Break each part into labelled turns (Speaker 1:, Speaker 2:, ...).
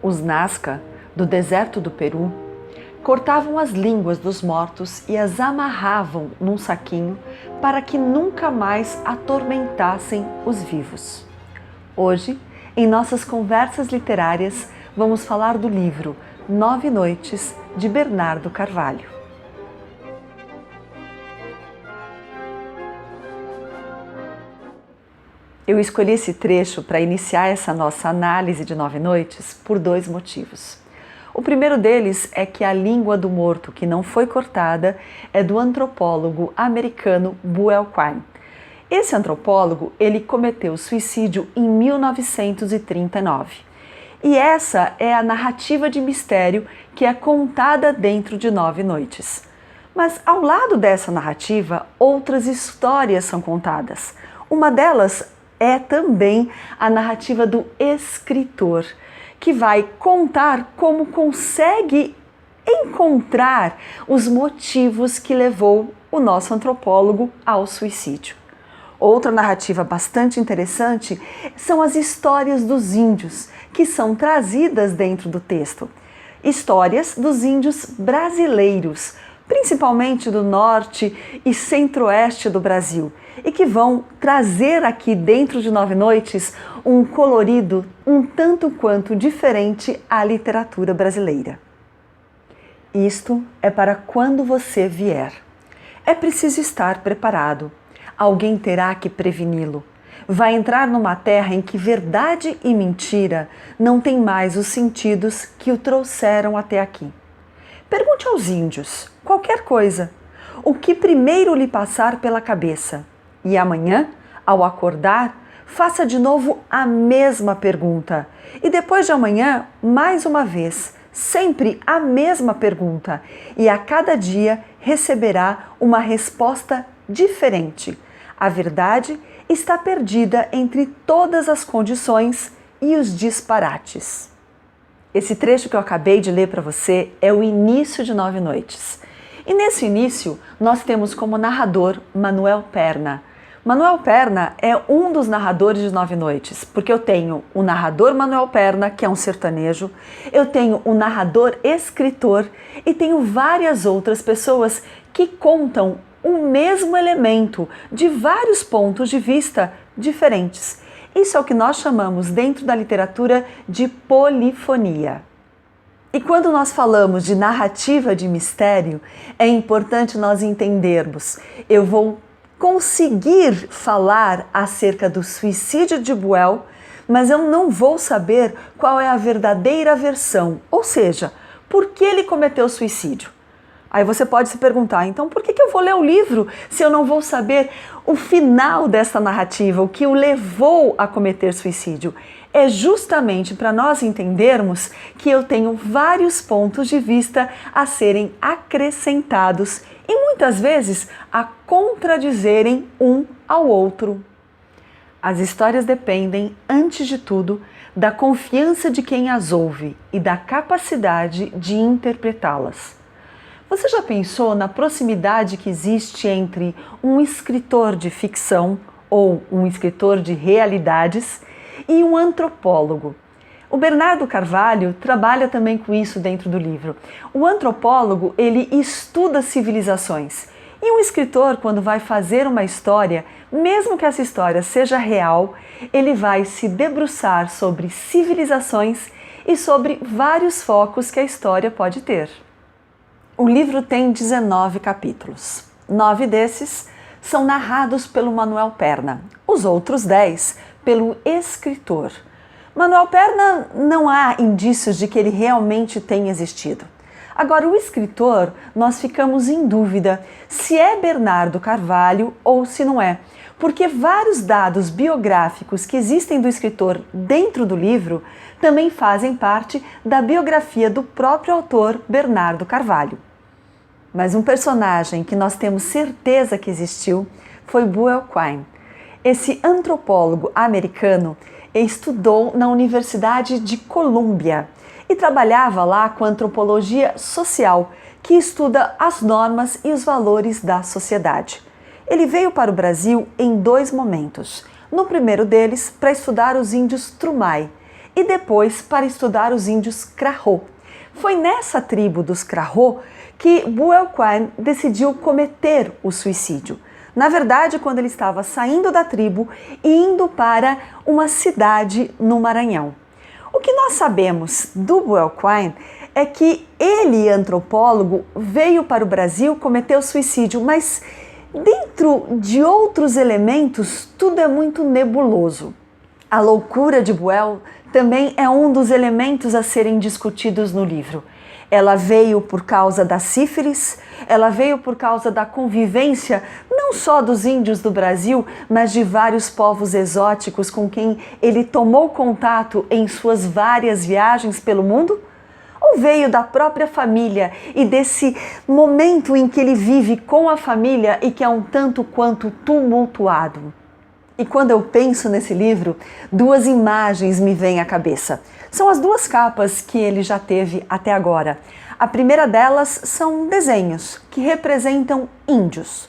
Speaker 1: Os Nazca, do deserto do Peru, cortavam as línguas dos mortos e as amarravam num saquinho para que nunca mais atormentassem os vivos. Hoje, em nossas conversas literárias, vamos falar do livro 9 Noites, de Bernardo Carvalho. Eu escolhi esse trecho para iniciar essa nossa análise de 9 Noites por 2 motivos. O primeiro deles é que a língua do morto que não foi cortada é do antropólogo americano Buell Quine. Esse antropólogo, ele cometeu suicídio em 1939. E essa é a narrativa de mistério que é contada dentro de 9 Noites. Mas ao lado dessa narrativa, outras histórias são contadas. Uma delas é também a narrativa do escritor, que vai contar como consegue encontrar os motivos que levou o nosso antropólogo ao suicídio. Outra narrativa bastante interessante são as histórias dos índios, que são trazidas dentro do texto. Histórias dos índios brasileiros, principalmente do norte e centro-oeste do Brasil, e que vão trazer aqui dentro de 9 Noites um colorido um tanto quanto diferente à literatura brasileira. Isto é para quando você vier. É preciso estar preparado. Alguém terá que preveni-lo. Vai entrar numa terra em que verdade e mentira não têm mais os sentidos que o trouxeram até aqui. Pergunte aos índios, qualquer coisa, o que primeiro lhe passar pela cabeça. E amanhã, ao acordar, faça de novo a mesma pergunta. E depois de amanhã, mais uma vez, sempre a mesma pergunta. E a cada dia receberá uma resposta diferente. A verdade está perdida entre todas as condições e os disparates. Esse trecho que eu acabei de ler para você é o início de 9 Noites. E nesse início, nós temos como narrador Manuel Perna. Manuel Perna é um dos narradores de 9 Noites, porque eu tenho o narrador Manuel Perna, que é um sertanejo, eu tenho o narrador escritor e tenho várias outras pessoas que contam o mesmo elemento de vários pontos de vista diferentes. Isso é o que nós chamamos dentro da literatura de polifonia. E quando nós falamos de narrativa de mistério, é importante nós entendermos. Eu vou conseguir falar acerca do suicídio de Buell, mas eu não vou saber qual é a verdadeira versão, ou seja, por que ele cometeu suicídio. Aí você pode se perguntar, então por que eu vou ler o livro se eu não vou saber o final dessa narrativa, o que o levou a cometer suicídio? É justamente para nós entendermos que eu tenho vários pontos de vista a serem acrescentados e muitas vezes a contradizerem um ao outro. As histórias dependem, antes de tudo, da confiança de quem as ouve e da capacidade de interpretá-las. Você já pensou na proximidade que existe entre um escritor de ficção ou um escritor de realidades e um antropólogo? O Bernardo Carvalho trabalha também com isso dentro do livro. O antropólogo, ele estuda civilizações. E um escritor, quando vai fazer uma história, mesmo que essa história seja real, ele vai se debruçar sobre civilizações e sobre vários focos que a história pode ter. O livro tem 19 capítulos. 9 desses são narrados pelo Manuel Perna, os outros 10 pelo escritor. Manuel Perna, não há indícios de que ele realmente tenha existido. Agora, o escritor, nós ficamos em dúvida se é Bernardo Carvalho ou se não é, porque vários dados biográficos que existem do escritor dentro do livro também fazem parte da biografia do próprio autor Bernardo Carvalho. Mas um personagem que nós temos certeza que existiu foi Buell Quine. Esse antropólogo americano estudou na Universidade de Colômbia e trabalhava lá com antropologia social, que estuda as normas e os valores da sociedade. Ele veio para o Brasil em 2 momentos. No primeiro deles, para estudar os índios Trumai, e depois para estudar os índios Krahô. Foi nessa tribo dos Krahô que Buelquine decidiu cometer o suicídio. Na verdade, quando ele estava saindo da tribo e indo para uma cidade no Maranhão. O que nós sabemos do Buelquine é que ele, antropólogo, veio para o Brasil, cometeu suicídio, mas dentro de outros elementos, tudo é muito nebuloso. A loucura de Buell também é um dos elementos a serem discutidos no livro. Ela veio por causa da sífilis, ela veio por causa da convivência não só dos índios do Brasil, mas de vários povos exóticos com quem ele tomou contato em suas várias viagens pelo mundo? Ou veio da própria família e desse momento em que ele vive com a família e que é um tanto quanto tumultuado? E quando eu penso nesse livro, duas imagens me vêm à cabeça. São as duas capas que ele já teve até agora. A primeira delas são desenhos que representam índios.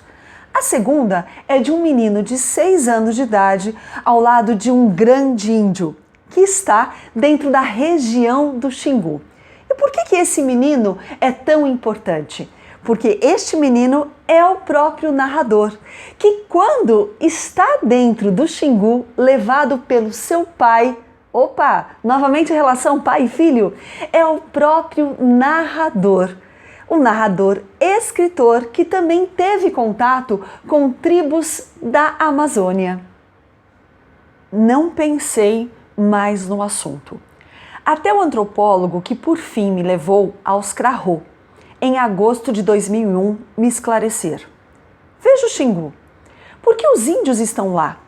Speaker 1: A segunda é de um menino de 6 anos de idade ao lado de um grande índio que está dentro da região do Xingu. E por que esse menino é tão importante? Porque este menino é o próprio narrador, que quando está dentro do Xingu, levado pelo seu pai, novamente relação pai e filho, é o próprio narrador. O narrador escritor que também teve contato com tribos da Amazônia. Não pensei mais no assunto. Até o antropólogo que por fim me levou aos Krahô, em agosto de 2001, me esclarecer. Veja o Xingu. Por que os índios estão lá?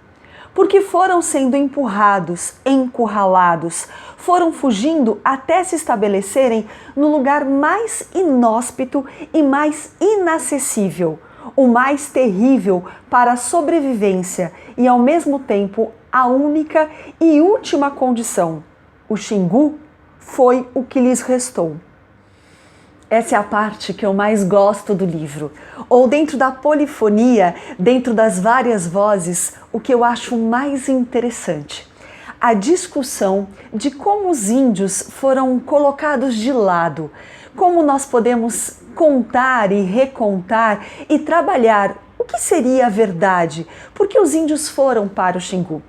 Speaker 1: Porque foram sendo empurrados, encurralados, foram fugindo até se estabelecerem no lugar mais inóspito e mais inacessível, o mais terrível para a sobrevivência e, ao mesmo tempo, a única e última condição. O Xingu foi o que lhes restou. Essa é a parte que eu mais gosto do livro, ou dentro da polifonia, dentro das várias vozes, o que eu acho mais interessante. A discussão de como os índios foram colocados de lado, como nós podemos contar e recontar e trabalhar o que seria a verdade, porque os índios foram para o Xingu.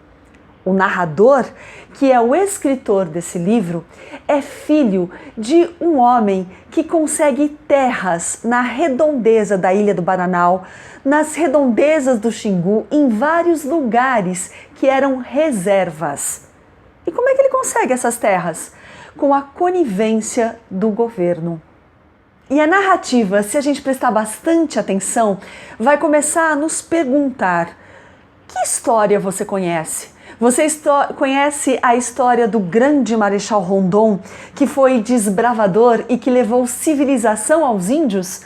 Speaker 1: O narrador, que é o escritor desse livro, é filho de um homem que consegue terras na redondeza da Ilha do Bananal, nas redondezas do Xingu, em vários lugares que eram reservas. E como é que ele consegue essas terras? Com a conivência do governo. E a narrativa, se a gente prestar bastante atenção, vai começar a nos perguntar: que história você conhece? Você conhece a história do grande Marechal Rondon, que foi desbravador e que levou civilização aos índios?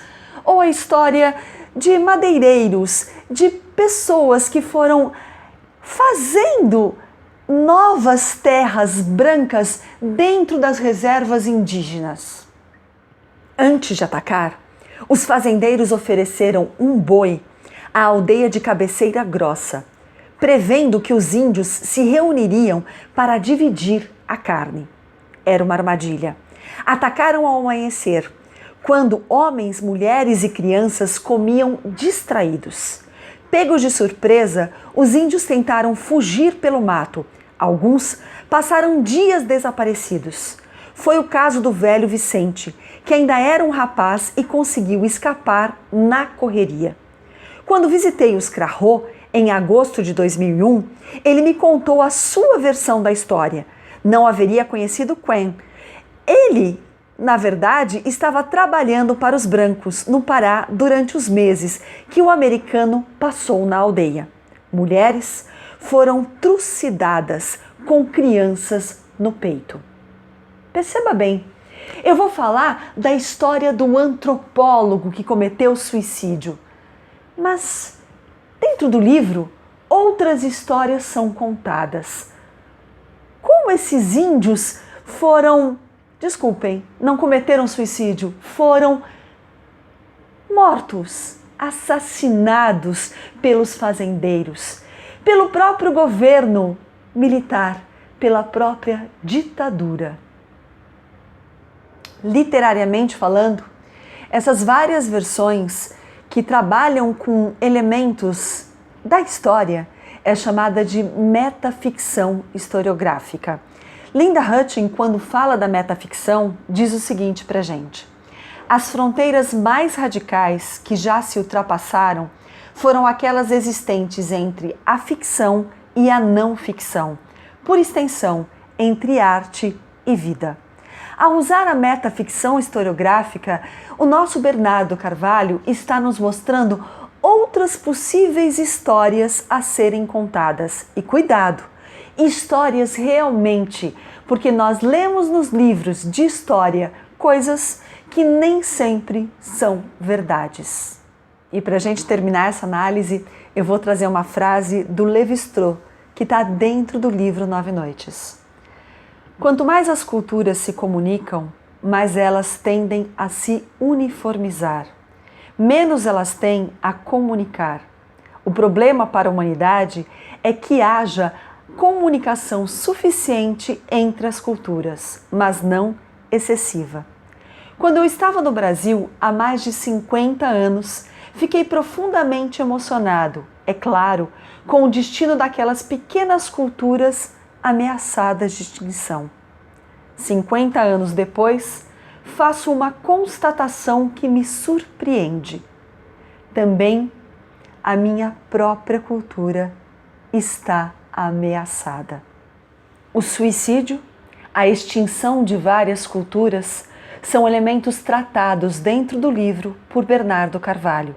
Speaker 1: Ou a história de madeireiros, de pessoas que foram fazendo novas terras brancas dentro das reservas indígenas? Antes de atacar, os fazendeiros ofereceram um boi à aldeia de Cabeceira Grossa, prevendo que os índios se reuniriam para dividir a carne. Era uma armadilha. Atacaram ao amanhecer, quando homens, mulheres e crianças comiam distraídos. Pegos de surpresa, os índios tentaram fugir pelo mato. Alguns passaram dias desaparecidos. Foi o caso do velho Vicente, que ainda era um rapaz e conseguiu escapar na correria. Quando visitei os Krahô, em agosto de 2001, ele me contou a sua versão da história. Não haveria conhecido Quen. Ele, na verdade, estava trabalhando para os brancos no Pará durante os meses que o americano passou na aldeia. Mulheres foram trucidadas com crianças no peito. Perceba bem, eu vou falar da história do antropólogo que cometeu suicídio, mas dentro do livro, outras histórias são contadas. Como esses índios não cometeram suicídio, foram mortos, assassinados pelos fazendeiros, pelo próprio governo militar, pela própria ditadura. Literariamente falando, essas várias versões que trabalham com elementos da história é chamada de metaficção historiográfica. Linda Hutton, quando fala da metaficção, diz o seguinte pra gente: as fronteiras mais radicais que já se ultrapassaram foram aquelas existentes entre a ficção e a não ficção, por extensão, entre arte e vida. Ao usar a metaficção historiográfica, o nosso Bernardo Carvalho está nos mostrando outras possíveis histórias a serem contadas. E cuidado, histórias realmente, porque nós lemos nos livros de história coisas que nem sempre são verdades. E para a gente terminar essa análise, eu vou trazer uma frase do Lévi-Strauss, que está dentro do livro Nove Noites. Quanto mais as culturas se comunicam, mais elas tendem a se uniformizar. Menos elas têm a comunicar. O problema para a humanidade é que haja comunicação suficiente entre as culturas, mas não excessiva. Quando eu estava no Brasil há mais de 50 anos, fiquei profundamente emocionado, é claro, com o destino daquelas pequenas culturas ameaçadas de extinção. 50 anos depois, faço uma constatação que me surpreende. Também a minha própria cultura está ameaçada. O suicídio, a extinção de várias culturas são elementos tratados dentro do livro por Bernardo Carvalho.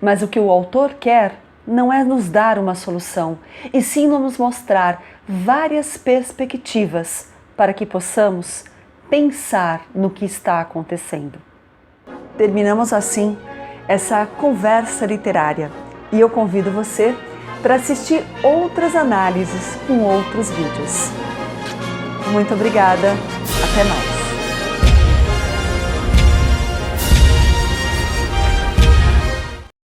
Speaker 1: Mas o que o autor quer não é nos dar uma solução, e sim nos mostrar várias perspectivas para que possamos pensar no que está acontecendo. Terminamos assim essa conversa literária e eu convido você para assistir outras análises com outros vídeos. Muito obrigada, até mais!